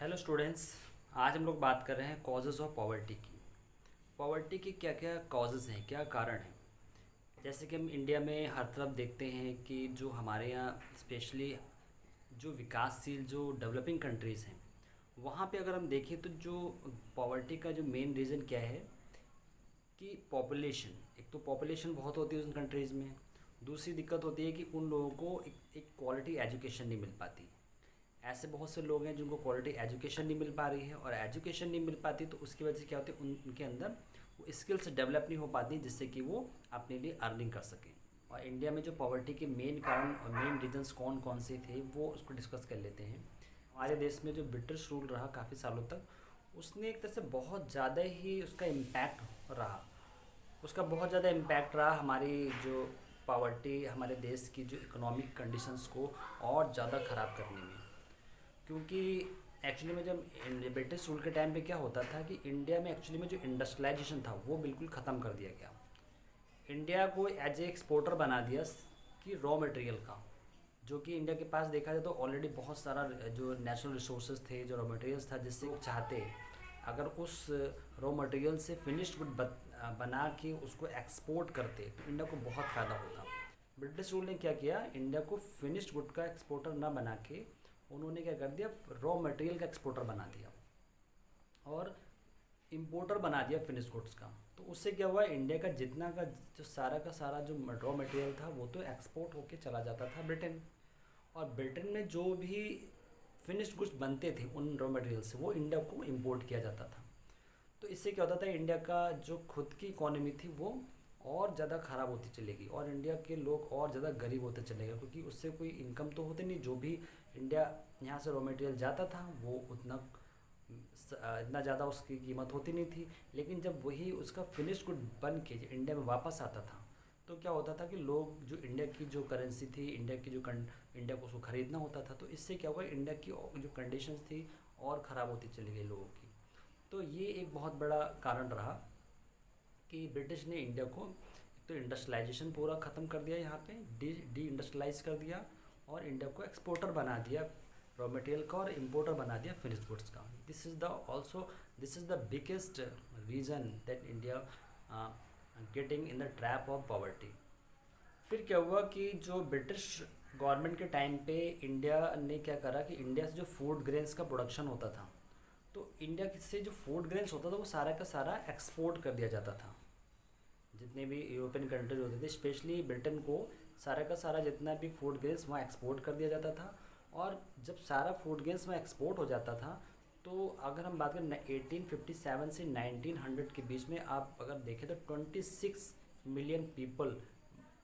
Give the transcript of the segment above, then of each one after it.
Hello students. आज हम लोग बात कर रहे हैं कॉजेज़ ऑफ पॉवर्टी की। पॉवर्टी के क्या क्या कॉजेज़ हैं, क्या कारण हैं। जैसे कि हम इंडिया में हर तरफ देखते हैं कि जो हमारे यहाँ स्पेशली जो विकासशील जो डेवलपिंग कंट्रीज़ हैं, वहाँ पे अगर हम देखें तो जो पॉवर्टी का जो मेन रीज़न क्या है कि पॉपुलेशन। एक तो पॉपुलेशन बहुत होती है उन कंट्रीज़ में। दूसरी दिक्कत होती है कि उन लोगों को एक क्वालिटी एजुकेशन नहीं मिल पाती। ऐसे बहुत से लोग हैं जिनको क्वालिटी एजुकेशन नहीं मिल पा रही है, और एजुकेशन नहीं मिल पाती तो उसकी वजह से क्या होती है, उनके अंदर वो स्किल्स डेवलप नहीं हो पाती जिससे कि वो अपने लिए अर्निंग कर सकें। और इंडिया में जो पॉवर्टी के मेन कारण और मेन रीजंस कौन कौन से थे वो उसको डिस्कस कर लेते हैं। हमारे देश में जो ब्रिटिश रूल रहा काफ़ी सालों तक, उसने एक तरह से बहुत ज़्यादा ही उसका इम्पैक्ट रहा। उसका बहुत ज़्यादा इम्पैक्ट रहा हमारी जो पॉवर्टी, हमारे देश की जो इकोनॉमिक कंडीशंस को और ज़्यादा ख़राब करने में। क्योंकि एक्चुअली में जब ब्रिटिश रूल के टाइम पे क्या होता था कि इंडिया में एक्चुअली में जो इंडस्ट्रियलाइजेशन था वो बिल्कुल ख़त्म कर दिया गया। इंडिया को एज ए एक्सपोर्टर बना दिया कि रॉ मटेरियल का, जो कि इंडिया के पास देखा जाए तो ऑलरेडी बहुत सारा जो नेचुरल रिसोर्सेज थे, जो रॉ मटेरियल्स था, जिससे लोग चाहते अगर उस रॉ मटेरियल से फिनिश्ड गुड बना के उसको एक्सपोर्ट करते तो इंडिया को बहुत फ़ायदा होता। ब्रिटिश रूल ने क्या किया, इंडिया को फिनिश्ड गुड का एक्सपोर्टर ना बना के उन्होंने क्या कर दिया, रॉ मटेरियल का एक्सपोर्टर बना दिया और इंपोर्टर बना दिया फिनिश गुड्स का। तो उससे क्या हुआ, इंडिया का जितना का सारा जो रॉ मटेरियल था वो तो एक्सपोर्ट होके चला जाता था ब्रिटेन। और ब्रिटेन में जो भी फिनिश्ड गुड्स बनते थे उन रॉ मटेरियल से वो इंडिया को इंपोर्ट किया जाता था। तो इससे क्या होता था, इंडिया का जो खुद की इकोनॉमी थी वो और ज़्यादा ख़राब होती चलेगी और इंडिया के लोग और ज़्यादा गरीब होते चले गए, क्योंकि उससे कोई इनकम तो होती नहीं। जो भी इंडिया यहाँ से रॉ मटेरियल जाता था वो इतना ज़्यादा उसकी कीमत होती नहीं थी। लेकिन जब वही उसका फिनिश्ड गुड बन के इंडिया में वापस आता था तो क्या होता था कि लोग जो इंडिया की जो करेंसी थी, इंडिया की जो इंडिया को उसको ख़रीदना होता था। तो इससे क्या हुआ, इंडिया की जो कंडीशंस थी और ख़राब होती चली गई लोगों की। तो ये एक बहुत बड़ा कारण रहा कि ब्रिटिश ने इंडिया को एक तो इंडस्ट्रियलाइजेशन पूरा ख़त्म कर दिया, यहाँ पे डी इंडस्ट्रियलाइज कर दिया और इंडिया को एक्सपोर्टर बना दिया रॉ मटेरियल का और इम्पोर्टर बना दिया फिनिश्ड गुड्स का। This is the biggest reason that India getting in the trap of poverty. फिर क्या हुआ कि जो ब्रिटिश गवर्नमेंट के टाइम पे इंडिया ने क्या करा कि इंडिया से जो फूड ग्रेन्स का प्रोडक्शन होता था, तो इंडिया से जो फूड ग्रेन्स होता था वो सारा का सारा एक्सपोर्ट कर दिया जाता था। जितने भी यूरोपियन कंट्रीज होते थे, स्पेशली ब्रिटेन को सारा का सारा जितना भी फूड ग्रेन्स वहाँ एक्सपोर्ट कर दिया जाता था। और जब सारा फूड ग्रेन्स वहाँ एक्सपोर्ट हो जाता था तो अगर हम बात करें 1857 से 1900 के बीच में, आप अगर देखें तो 26 मिलियन पीपल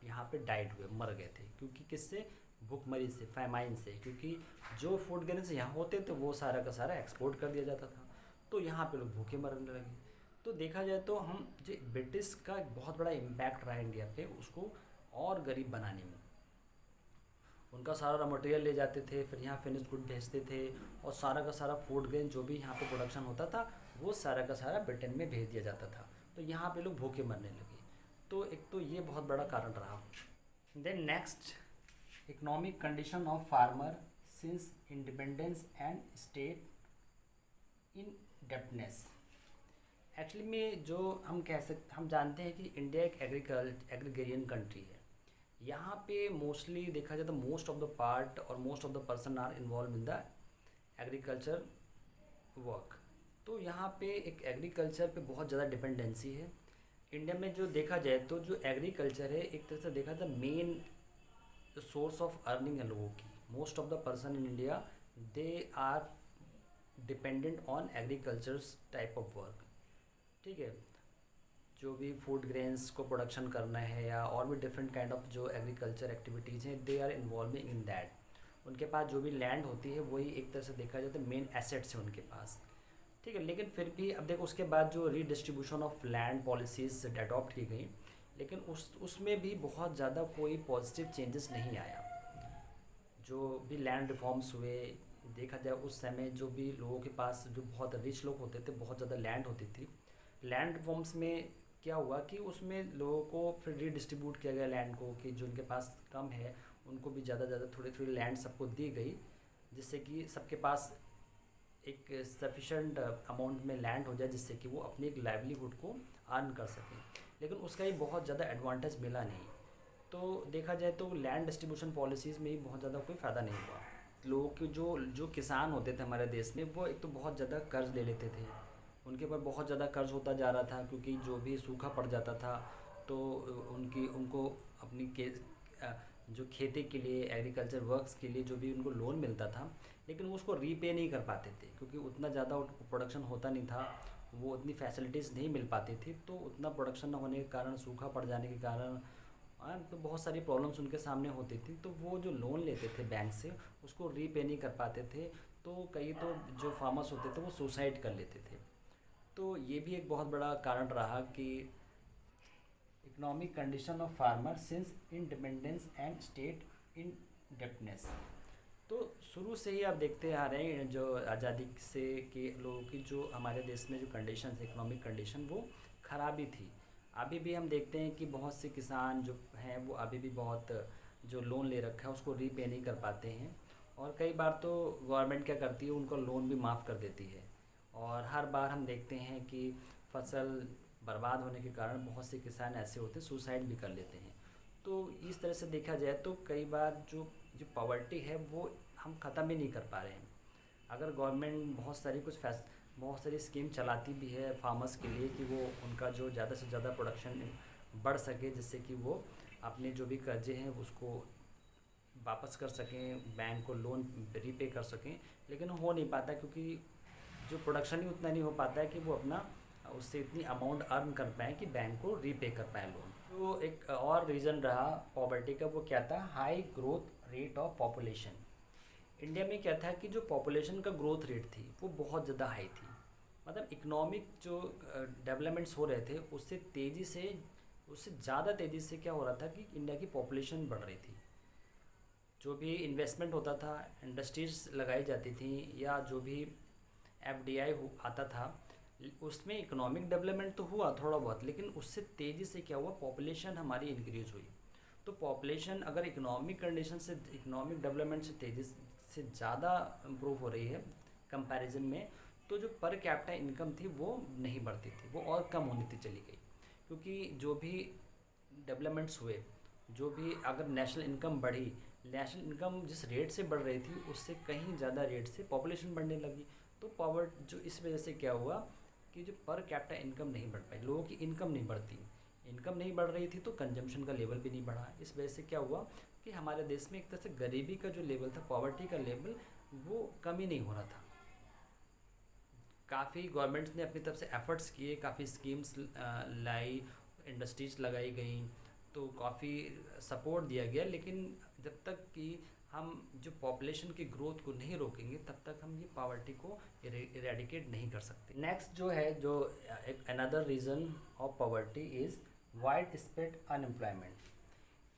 यहाँ पे डाइड हुए, मर गए थे। क्योंकि किससे, भूखमरी से, फैमाइन से। क्योंकि जो फूड ग्रेन्स यहाँ होते थे वो सारा का सारा एक्सपोर्ट कर दिया जाता था, तो यहाँ पे लोग भूखे मरने लगे। तो देखा जाए तो हम जो ब्रिटिश का एक बहुत बड़ा इम्पैक्ट रहा इंडिया पे उसको और गरीब बनाने में। उनका सारा रॉ मटेरियल ले जाते थे, फिर यहाँ फिनिश गुड भेजते थे और सारा का सारा फूड ग्रेन जो भी यहाँ पे प्रोडक्शन होता था वो सारा का सारा ब्रिटेन में भेज दिया जाता था। तो यहाँ पे लोग भूखे मरने लगे। तो एक तो ये बहुत बड़ा कारण रहा। Then next, economic condition of farmer since independence and state in debtness. Actually में जो हम जानते हैं कि इंडिया एक एग्रीगेरियन कंट्री है। यहाँ पे मोस्टली देखा जाए तो मोस्ट ऑफ द पार्ट और most of the person are involve in the agriculture work. तो यहाँ पे एक एग्रीकल्चर पे बहुत ज़्यादा डिपेंडेंसी है इंडिया में। जो देखा जाए तो जो एग्रीकल्चर है एक तरह से देखा था मेन सोर्स ऑफ अर्निंग है लोगों की। Most of the person in India they are dependent on agricultures type of work. ठीक है, जो भी फूड ग्रेन्स को प्रोडक्शन करना है या और भी डिफरेंट काइंड ऑफ जो एग्रीकल्चर एक्टिविटीज़ हैं, they are involving in that. उनके पास जो भी लैंड होती है वही एक तरह से देखा जाए तो मेन एसेट्स हैं उनके पास। ठीक है, लेकिन फिर भी अब देखो उसके बाद जो redistribution of land policies adopt की गई, लेकिन उसमें भी बहुत ज़्यादा कोई पॉजिटिव चेंजेस नहीं आया। जो भी लैंड रिफॉर्म्स हुए, देखा जाए उस समय जो भी लोगों के पास जो बहुत रिच लोग होते थे, बहुत ज़्यादा लैंड होती थी। लैंड रिफॉर्म्स में क्या हुआ कि उसमें लोगों को फिर रीडिस्ट्रीब्यूट किया गया लैंड को, कि जो उनके पास कम है उनको भी ज़्यादा ज़्यादा थोड़ी थोड़ी लैंड सबको दी गई, जिससे कि सबके पास एक सफिशेंट अमाउंट में लैंड हो जाए जिससे कि वो अपनी एक लाइवलीहुड को अर्न कर सकें, लेकिन उसका ही बहुत ज़्यादा एडवांटेज मिला नहीं। तो देखा जाए तो लैंड डिस्ट्रीब्यूशन पॉलिसीज़ में ही बहुत ज़्यादा कोई फ़ायदा नहीं हुआ। लोगों के जो जो किसान होते थे हमारे देश में, वो एक तो बहुत ज़्यादा कर्ज ले लेते थे, उनके ऊपर बहुत ज़्यादा कर्ज होता जा रहा था, क्योंकि जो भी सूखा पड़ जाता था तो उनकी उनको अपनी के जो खेती के लिए, एग्रीकल्चर वर्क्स के लिए जो भी उनको लोन मिलता था, लेकिन वो उसको रीपे नहीं कर पाते थे, क्योंकि उतना ज़्यादा प्रोडक्शन होता नहीं था, वो उतनी फैसिलिटीज़ नहीं मिल पाती थी। तो उतना प्रोडक्शन न होने के कारण, सूखा पड़ जाने के कारण, तो बहुत सारी प्रॉब्लम्स उनके सामने होती थी। तो वो जो लोन लेते थे बैंक से, उसको रीपे नहीं कर पाते थे, तो कई तो जो फार्मर्स होते थे वो सुसाइड कर लेते थे। तो ये भी एक बहुत बड़ा कारण रहा कि economic condition of farmer since independence and state indebtedness. तो शुरू से ही आप देखते आ रहे हैं जो आज़ादी से कि लोगों की जो हमारे देश में जो कंडीशन, इकोनॉमिक कंडीशन, वो ख़राबी थी। अभी भी हम देखते हैं कि बहुत से किसान जो हैं वो अभी भी बहुत जो लोन ले रखा है उसको रीपे नहीं कर पाते हैं, और कई बार तो गवर्नमेंट क्या करती है, उनको लोन भी माफ़ कर देती है। और हर बार हम देखते हैं कि फसल बर्बाद होने के कारण बहुत से किसान ऐसे होते हैं सुसाइड भी कर लेते हैं। तो इस तरह से देखा जाए तो कई बार जो जो पॉवर्टी है वो हम ख़त्म ही नहीं कर पा रहे हैं। अगर गवर्नमेंट बहुत सारी स्कीम चलाती भी है फार्मर्स के लिए कि वो उनका जो ज़्यादा से ज़्यादा प्रोडक्शन बढ़ सके, जिससे कि वो अपने जो भी कर्जे हैं उसको वापस कर सकें, बैंक को लोन रीपे कर सकें, लेकिन हो नहीं पाता, क्योंकि जो प्रोडक्शन ही उतना नहीं हो पाता है कि वो अपना उससे इतनी अमाउंट अर्न कर पाएँ कि बैंक को रीपे कर पाएँ लोन। तो एक और रीज़न रहा पॉवर्टी का, वो क्या था, high growth rate of population. India में क्या था कि जो पॉपुलेशन का ग्रोथ रेट थी वो बहुत ज़्यादा हाई थी, मतलब इकोनॉमिक जो डेवलपमेंट्स हो रहे थे उससे ज़्यादा तेज़ी से क्या हो रहा था कि इंडिया की पॉपुलेशन बढ़ रही थी। जो भी इन्वेस्टमेंट होता था, इंडस्ट्रीज़ लगाई जाती थी, या जो भी एफडीआई आता था, उसमें इकोनॉमिक डेवलपमेंट तो हुआ थोड़ा बहुत, लेकिन उससे तेज़ी से क्या हुआ, पॉपुलेशन हमारी इंक्रीज़ हुई। तो पॉपुलेशन अगर इकोनॉमिक कंडीशन से, इकोनॉमिक डेवलपमेंट से तेज़ी से ज़्यादा इम्प्रूव हो रही है कंपैरिजन में, तो जो पर कैपिटा इनकम थी वो नहीं बढ़ती थी, वो और कम होती चली गई। क्योंकि जो भी डेवलपमेंट्स हुए, जो भी अगर नेशनल इनकम बढ़ी, नेशनल इनकम जिस रेट से बढ़ रही थी उससे कहीं ज़्यादा रेट से पॉपुलेशन बढ़ने लगी। तो जो इस वजह से क्या हुआ कि जो पर कैपिटा इनकम नहीं बढ़ पाई, लोगों की इनकम नहीं बढ़ती, इनकम नहीं बढ़ रही थी तो कंजम्पशन का लेवल भी नहीं बढ़ा। इस वजह से क्या हुआ कि हमारे देश में एक तरह से गरीबी का जो लेवल था, पॉवर्टी का लेवल, वो कम ही नहीं हो रहा था। काफ़ी गवर्नमेंट्स ने अपनी तरफ से एफर्ट्स किए, काफ़ी स्कीम्स लाई, इंडस्ट्रीज लगाई गई, तो काफ़ी सपोर्ट दिया गया, लेकिन जब तक कि हम जो पॉपुलेशन की ग्रोथ को नहीं रोकेंगे तब तक हम ये पॉवर्टी को इरेडिकेट नहीं कर सकते। नेक्स्ट जो है, जो एक another reason of poverty is wide spread unemployment.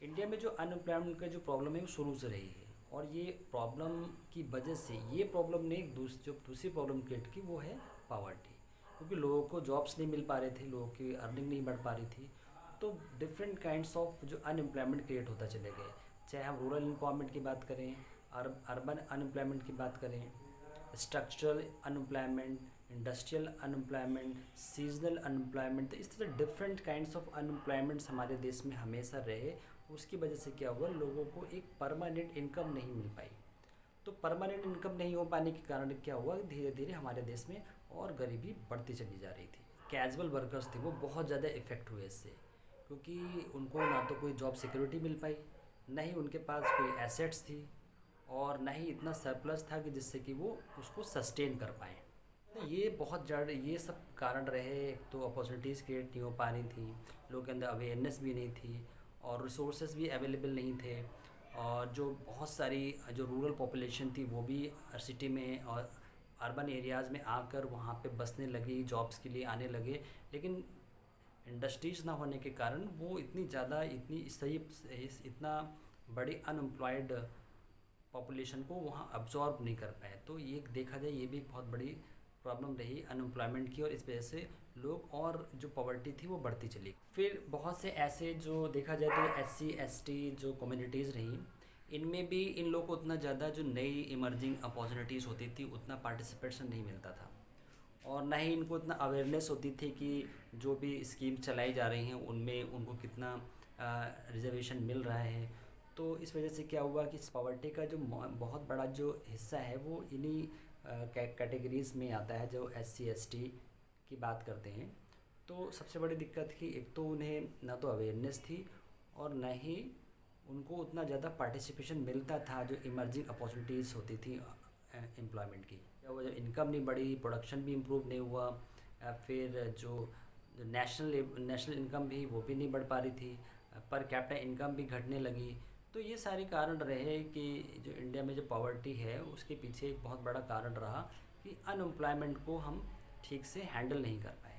India में जो अनएम्प्लॉयमेंट का जो प्रॉब्लम है वो शुरू से रही है, और ये प्रॉब्लम की वजह से, ये प्रॉब्लम ने जो दूसरी प्रॉब्लम क्रिएट की वो है पॉवर्टी, क्योंकि लोगों को जॉब्स नहीं मिल पा रहे थे, लोगों की अर्निंग नहीं बढ़ पा रही थी, तो डिफरेंट काइंड्स ऑफ जो अनएम्प्लॉयमेंट क्रिएट होता चले गए। चाहे हम रूरल एम्प्लॉयमेंट की बात करें, अर्बन अनएम्प्लॉयमेंट की बात करें, structural unemployment, industrial unemployment, seasonal unemployment, तो इस तरह डिफरेंट काइंड्स ऑफ अनएम्प्लॉयमेंट्स हमारे देश में हमेशा रहे। उसकी वजह से क्या हुआ, लोगों को एक परमानेंट इनकम नहीं मिल पाई। तो परमानेंट इनकम नहीं हो पाने के कारण क्या हुआ, धीरे धीरे हमारे देश में और गरीबी बढ़ती चली जा रही थी। कैजुअल वर्कर्स थे वो बहुत ज़्यादा इफ़ेक्ट हुए इससे, क्योंकि उनको ना तो कोई जॉब सिक्योरिटी मिल पाई, ना ही उनके पास कोई एसेट्स थी, और ना ही इतना सरप्लस था कि जिससे कि वो उसको सस्टेन कर पाएँ। तो ये बहुत ज़्यादा, ये सब कारण रहे। एक तो अपॉर्चुनिटीज़ क्रिएट नहीं हो पा रही थी, लोगों के अंदर अवेयरनेस भी नहीं थी, और रिसोर्सेज भी अवेलेबल नहीं थे, और जो बहुत सारी जो रूरल पॉपुलेशन थी वो भी सिटी में और अर्बन एरियाज़ में आकर वहाँ पे बसने लगी, जॉब्स के लिए आने लगे, लेकिन इंडस्ट्रीज़ ना होने के कारण वो इतनी ज़्यादा, इतना बड़ी अनएम्प्लॉयड पॉपुलेशन को वहाँ अब्जॉर्ब नहीं कर पाए। तो ये देखा जाए ये भी बहुत बड़ी प्रॉब्लम रही अनएम्प्लॉयमेंट की, और इस वजह से लोग, और जो पॉवर्टी थी वो बढ़ती चली। फिर बहुत से ऐसे जो देखा जाए तो SC ST जो कम्युनिटीज़ रहीं, इनमें भी इन लोगों को उतना ज़्यादा जो नई इमर्जिंग अपॉर्चुनिटीज़ होती थी उतना पार्टिसिपेशन नहीं मिलता था, और ना ही इनको इतना अवेयरनेस होती थी कि जो भी स्कीम चलाई जा रही हैं उनमें उनको कितना रिजर्वेशन मिल रहा है। तो इस वजह से क्या हुआ कि इस पॉवर्टी का जो बहुत बड़ा जो हिस्सा है वो इन्हीं कैटेगरीज़ में आता है, जो SC ST की बात करते हैं। तो सबसे बड़ी दिक्कत कि एक तो उन्हें ना तो अवेयरनेस थी और ना ही उनको उतना ज़्यादा पार्टिसिपेशन मिलता था जो इमर्जिंग अपॉर्चुनिटीज़ होती थी एम्प्लॉयमेंट की। या वो जब इनकम नहीं बढ़ी, प्रोडक्शन भी इम्प्रूव नहीं हुआ, या फिर जो नेशनल इनकम भी वो भी नहीं बढ़ पा रही थी, पर कैपिटा इनकम भी घटने लगी। तो ये सारे कारण रहे कि जो इंडिया में जो पॉवर्टी है उसके पीछे एक बहुत बड़ा कारण रहा कि अनएम्प्लॉयमेंट को हम ठीक से हैंडल नहीं कर पाए।